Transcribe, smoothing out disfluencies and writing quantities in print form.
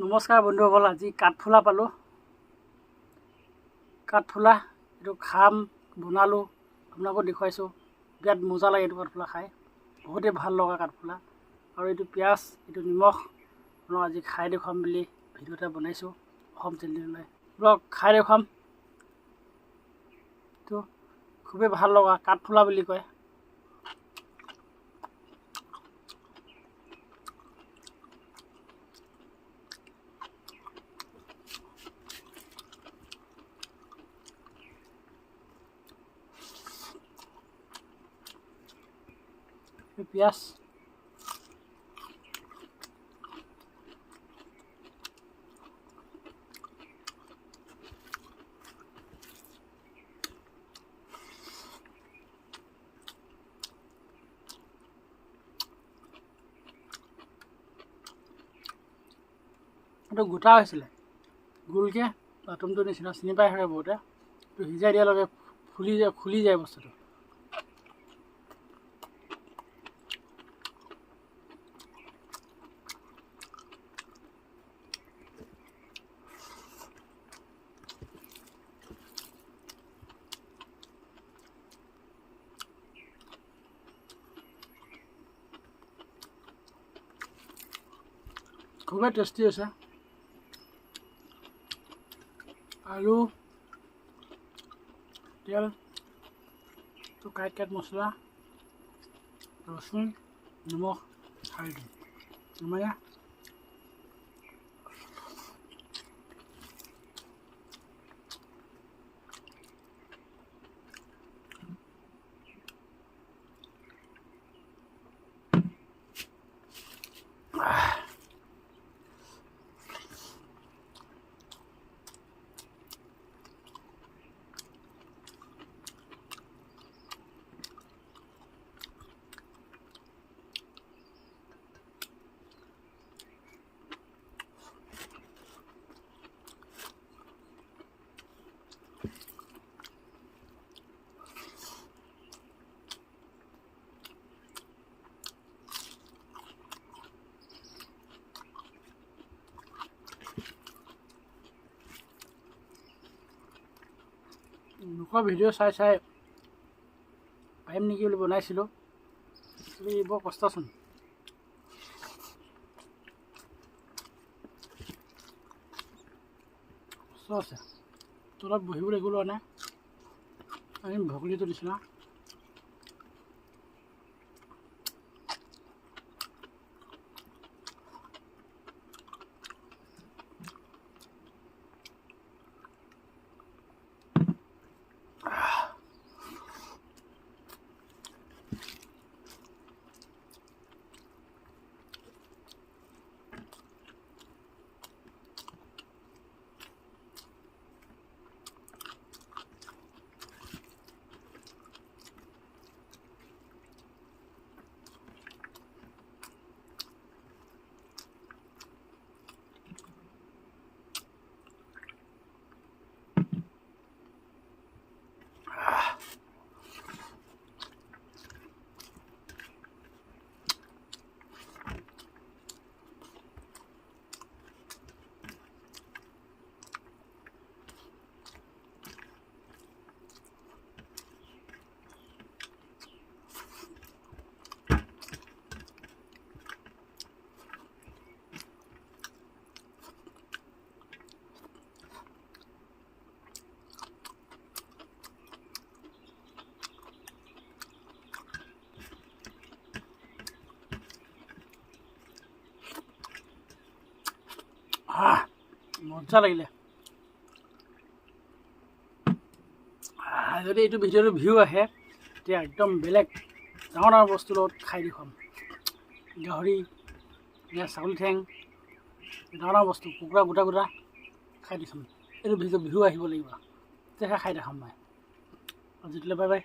নমস্কাৰ বন্ধুসকল, আজি কাঠফুলা পালোঁ। কাঠফুলা এইটো খাম, বনালোঁ, আপোনালোকক দেখুৱাইছোঁ। বিৰাট মজা লাগে এইটো কাঠফুলা খাই, বহুতেই ভাল লগা কাঠফুলা। আৰু এইটো পিঁয়াজ, এইটো নিমখ, আপোনাক আজি খাই দেখুৱাম বুলি ভিডিঅ' এটা বনাইছোঁ অসম চেনেললৈ। আপোনাক খাই দেখুৱাম। এইটো খুবেই ভাল লগা কাঠফুলা বুলি কয়। পিঁয়াজ, এইটো গোটা হৈছিলে, গোলকৈ বাটুমটোৰ নিচিনা চিনি পাই থাকে বহুতে। এইটো সিজাই দিয়াৰ লগে খুলি যায় বস্তুটো। খুবেই টেষ্টি হৈছে। আলু, তেল, কাইট মছলা, ৰচুন, নিমখ, হালধি নমাই লোকৰ ভিডিঅ' চাই পাৰিম নেকি বুলি বনাইছিলোঁ। বৰ কষ্টচোন। কষ্ট আছে, তলত বহিবলৈ একো লোৱা নাই। আমি ভগলীটো নিচিনা মজা লাগিলে। যদি এইটো ভিডিঅ'টো ভিউ আহে তেতিয়া একদম বেলেগ ডাঙৰ বস্তুৰ লগত খাই দেখুৱাম। গাহৰি, ছাগলী ঠেং, ডাঙৰ বস্তু, কুকুৰা গোটা খাই দেখুৱাম। এইটো ভিডিঅ' ভিউ আহিব লাগিব, তেতিয়াহে খাই দেখাম মই। আজিলৈ বাই বাই।